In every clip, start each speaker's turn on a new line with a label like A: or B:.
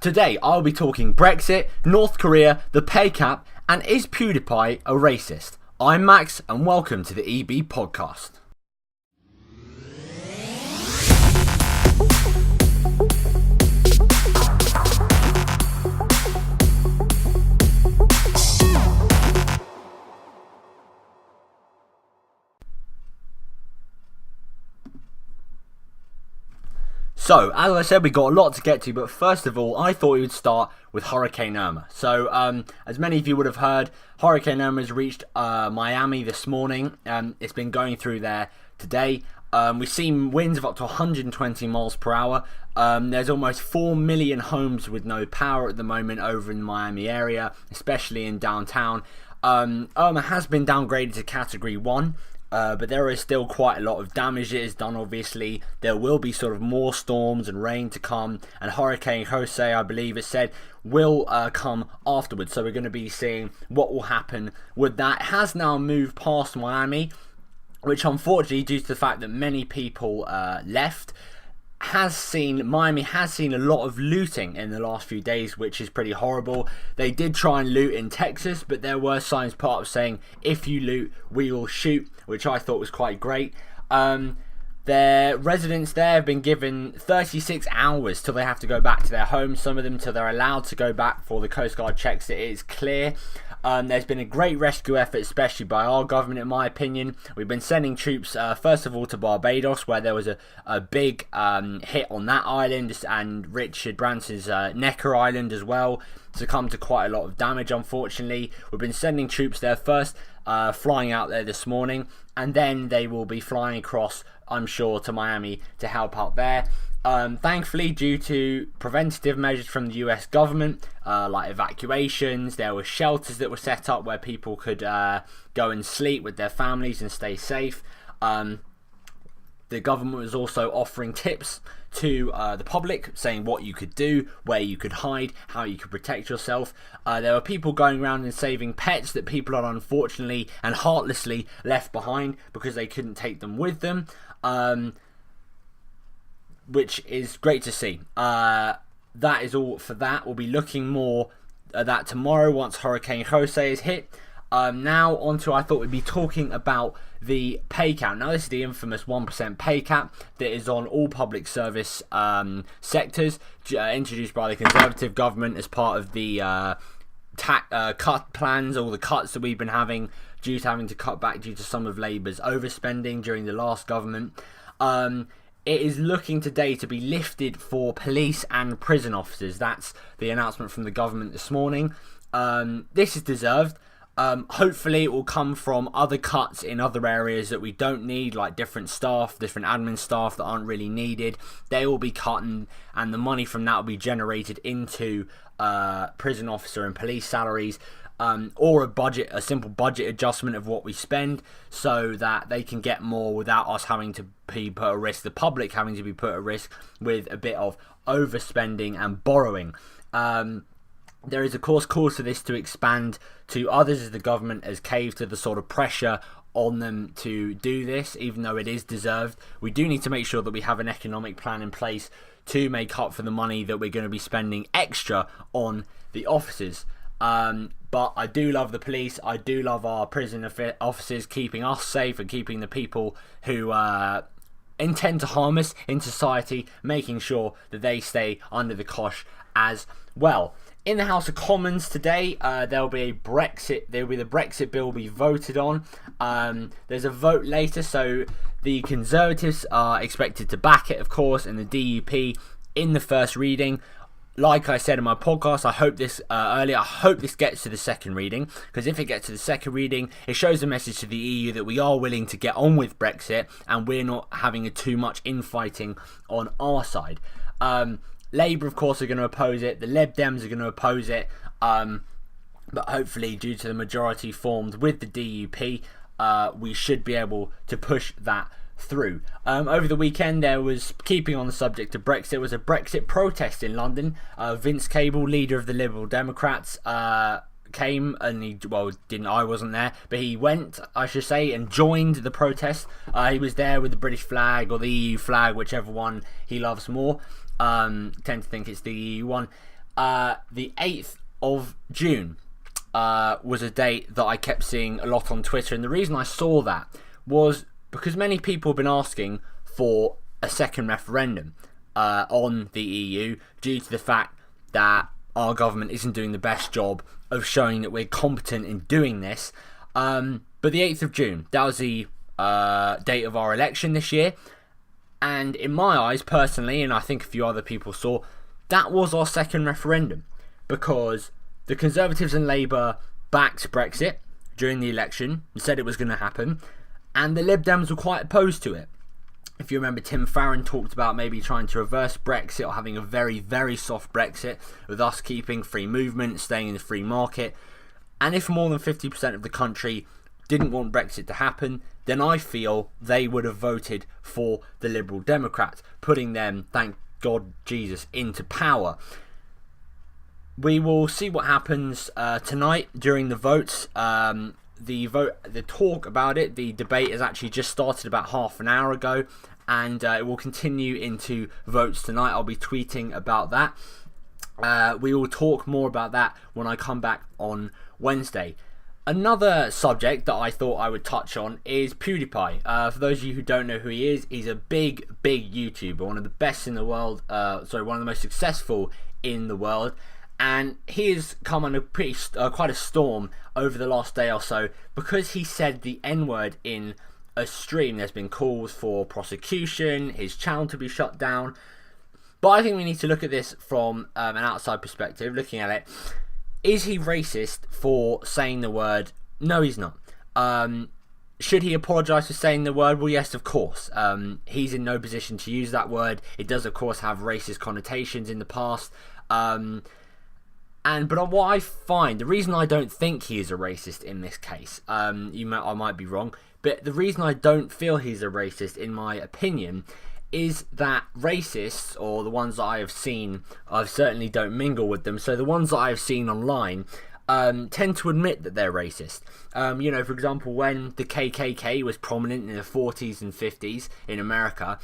A: Today I'll be talking Brexit, North Korea, the pay cap, and is PewDiePie a racist? I'm Max and welcome to the EB podcast. So, as I said, we got a lot to get to, but first of all, I thought we would start with Hurricane Irma. So, as many of you would have heard, Hurricane Irma has reached Miami this morning. It's been going through there today. We've seen winds of up to 120 miles per hour. There's almost 4 million homes with no power at the moment over in the Miami area, especially in downtown. Irma has been downgraded to Category 1. But there is still quite a lot of damage that is done. Obviously, there will be sort of more storms and rain to come, and Hurricane Jose, I believe it said, will come afterwards. So we're going to be seeing what will happen with that. It has now moved past Miami, which unfortunately, due to the fact that many people left, Miami has seen a lot of looting in the last few days, which is pretty horrible. They did try and loot in Texas, but there were signs put up saying, if you loot, we will shoot, which I thought was quite great. Their residents there have been given 36 hours till they have to go back to their homes, some of them till they're allowed to go back before the Coast Guard checks that it is clear. There's been a great rescue effort, especially by our government, in my opinion. We've been sending troops, first of all, to Barbados, where there was a big hit on that island, and Richard Branson's Necker Island as well, succumbed to quite a lot of damage, unfortunately. We've been sending troops there first, flying out there this morning, and then they will be flying across, I'm sure, to Miami to help out there. Thankfully, due to preventative measures from the US government, like evacuations, there were shelters that were set up where people could go and sleep with their families and stay safe. The government was also offering tips to the public, saying what you could do, where you could hide, how you could protect yourself. There were people going around and saving pets that people are unfortunately and heartlessly left behind because they couldn't take them with them. Which is great to see. That is all for that. We'll be looking more at that tomorrow once Hurricane Jose is hit. Now onto, I thought we'd be talking about the pay cap. Now this is the infamous 1% pay cap that is on all public service sectors, introduced by the Conservative government as part of the cut plans, all the cuts that we've been having to cut back due to some of Labour's overspending during the last government. It is looking today to be lifted for police and prison officers. That's the announcement from the government this morning. This is deserved. Hopefully it will come from other cuts in other areas that we don't need, like different admin staff that aren't really needed. They will be cut, and the money from that will be generated into prison officer and police salaries. Or a simple budget adjustment of what we spend, so that they can get more without us having to be put at risk, the public having to be put at risk with a bit of overspending and borrowing. There is of course calls for this to expand to others, as the government has caved to the sort of pressure on them to do this, even though it is deserved. We do need to make sure that we have an economic plan in place to make up for the money that we're going to be spending extra on the officers. But I do love the police. I do love our prison officers keeping us safe and keeping the people who intend to harm us in society, making sure that they stay under the cosh as well. In the House of Commons today, there'll be the Brexit bill will be voted on. There's a vote later, so the Conservatives are expected to back it, of course, and the DUP in the first reading. Like I said in my podcast, I hope this gets to the second reading, because if it gets to the second reading, it shows a message to the EU that we are willing to get on with Brexit and we're not having too much infighting on our side. Labour, of course, are going to oppose it. The Lib Dems are going to oppose it. But hopefully, due to the majority formed with the DUP, we should be able to push that through. Over the weekend, there was, keeping on the subject of Brexit, was a Brexit protest in London. Vince Cable, leader of the Liberal Democrats, came and I wasn't there, but he went, I should say, and joined the protest. He was there with the British flag or the EU flag, whichever one he loves more. Tend to think it's the EU one. The 8th of June was a date that I kept seeing a lot on Twitter, and the reason I saw that was because many people have been asking for a second referendum on the EU due to the fact that our government isn't doing the best job of showing that we're competent in doing this. But the 8th of June, that was the date of our election this year, and in my eyes personally, and I think a few other people saw, that was our second referendum, because the Conservatives and Labour backed Brexit during the election and said it was going to happen, and the Lib Dems were quite opposed to it. If you remember, Tim Farron talked about maybe trying to reverse Brexit or having a very, very soft Brexit, with us keeping free movement, staying in the free market. And if more than 50% of the country didn't want Brexit to happen, then I feel they would have voted for the Liberal Democrats, putting them, thank God Jesus, into power. We will see what happens tonight during the votes. The talk about it, the debate has actually just started about half an hour ago, and it will continue into votes tonight. I'll be tweeting about that. We will talk more about that when I come back on Wednesday. Another subject that I thought I would touch on is PewDiePie. For those of you who don't know who he is, he's a big YouTuber, one of the best in the world, one of the most successful in the world. And he has come on quite a storm over the last day or so because he said the N-word in a stream. There's been calls for prosecution, his channel to be shut down. But I think we need to look at this from an outside perspective, looking at it. Is he racist for saying the word? No, he's not. Should he apologise for saying the word? Well, yes, of course. He's in no position to use that word. It does, of course, have racist connotations in the past. But what I find, the reason I don't think he is a racist in this case, I might be wrong, but the reason I don't feel he's a racist, in my opinion, is that racists, or the ones that I have seen, I certainly don't mingle with them, so the ones that I have seen online tend to admit that they're racist. For example, when the KKK was prominent in the 40s and 50s in America,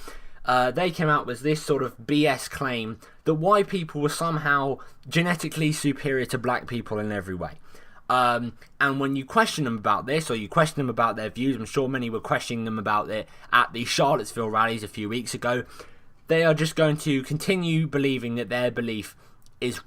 A: they came out with this sort of BS claim that white people were somehow genetically superior to black people in every way. And when you question them about this, or you question them about their views, I'm sure many were questioning them about it at the Charlottesville rallies a few weeks ago, they are just going to continue believing that their belief is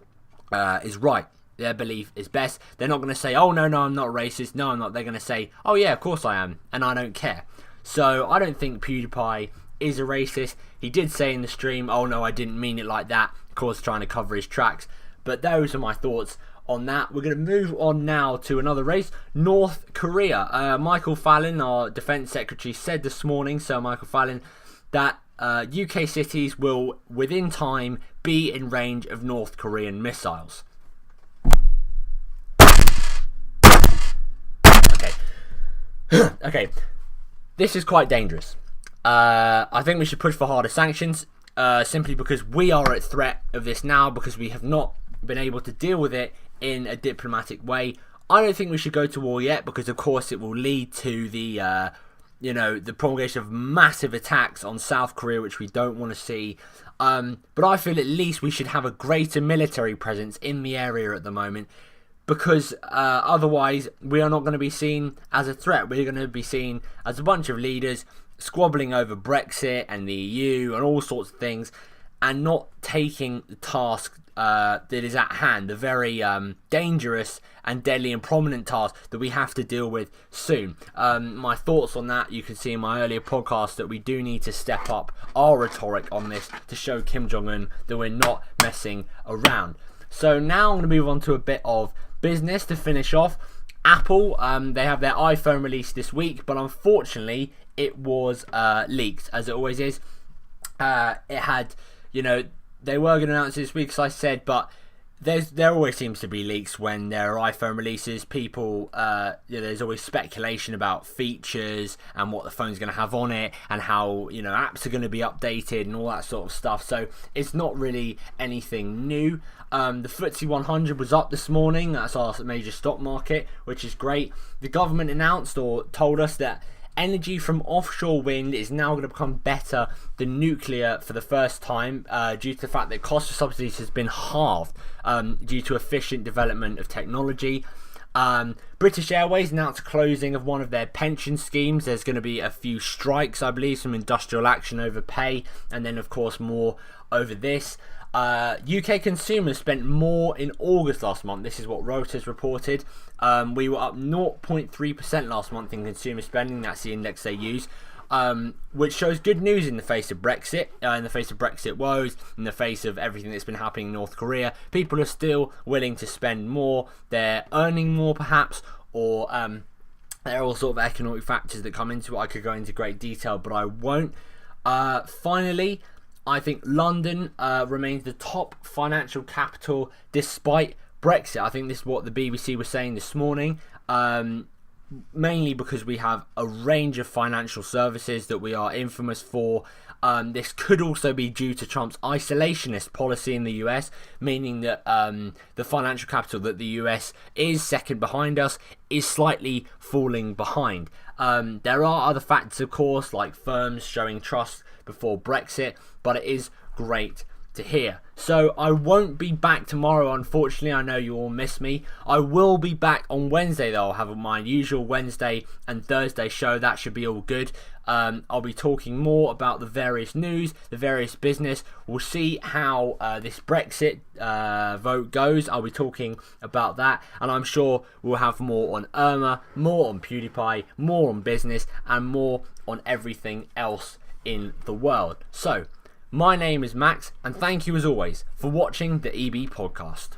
A: right. Their belief is best. They're not going to say, oh, no, I'm not racist. No, I'm not. They're going to say, oh, yeah, of course I am, and I don't care. So I don't think PewDiePie is a racist. He did say in the stream, oh no, I didn't mean it like that, of course trying to cover his tracks. But those are my thoughts on that. We're going to move on now to another race, North Korea. Michael Fallon, our defence secretary, said this morning, Sir Michael Fallon, that UK cities will within time be in range of North Korean missiles. Okay, this is quite dangerous. I think we should push for harder sanctions, simply because we are at threat of this now, because we have not been able to deal with it in a diplomatic way. I don't think we should go to war yet, because of course it will lead to the promulgation of massive attacks on South Korea, which we don't want to see. But I feel at least we should have a greater military presence in the area at the moment, because otherwise we are not going to be seen as a threat. We're going to be seen as a bunch of leaders squabbling over Brexit and the EU and all sorts of things, and not taking the task that is at hand, the very dangerous and deadly and prominent task that we have to deal with soon. My thoughts on that you can see in my earlier podcast, that we do need to step up our rhetoric on this to show Kim Jong-un that we're not messing around. So now I'm going to move on to a bit of business to finish off. Apple, they have their iPhone release this week, but unfortunately it was leaked, as it always is. It had, they were going to announce it this week, as I said, but there always seems to be leaks when there are iPhone releases. People, there's always speculation about features and what the phone's going to have on it, and how apps are going to be updated and all that sort of stuff. So it's not really anything new. The FTSE 100 was up this morning. That's our major stock market, which is great. The government announced or told us that energy from offshore wind is now going to become better than nuclear for the first time due to the fact that cost of subsidies has been halved due to efficient development of technology. British Airways announced a closing of one of their pension schemes. There's going to be a few strikes, I believe, some industrial action over pay, and then of course more over this. UK consumers spent more in August last month. This is what Reuters reported. We were up 0.3% last month in consumer spending. That's the index they use, which shows good news in the face of Brexit, in the face of Brexit woes, in the face of everything that's been happening in North Korea. People are still willing to spend more. They're earning more, perhaps, or there are all sort of economic factors that come into it. I could go into great detail, but I won't. Finally, I think London remains the top financial capital despite Brexit. I think this is what the BBC was saying this morning, mainly because we have a range of financial services that we are infamous for. This could also be due to Trump's isolationist policy in the US, meaning that the financial capital that the US is second behind us is slightly falling behind. There are other factors, of course, like firms showing trust before Brexit, but it is great to hear. So I won't be back tomorrow, unfortunately. I know you all miss me. I will be back on Wednesday, though. I'll have my usual Wednesday and Thursday show. That should be all good. I'll be talking more about the various news, the various business. We'll see how this Brexit vote goes. I'll be talking about that, and I'm sure we'll have more on Irma, more on PewDiePie, more on business, and more on everything else in the world. So, my name is Max, and thank you as always for watching the EB podcast.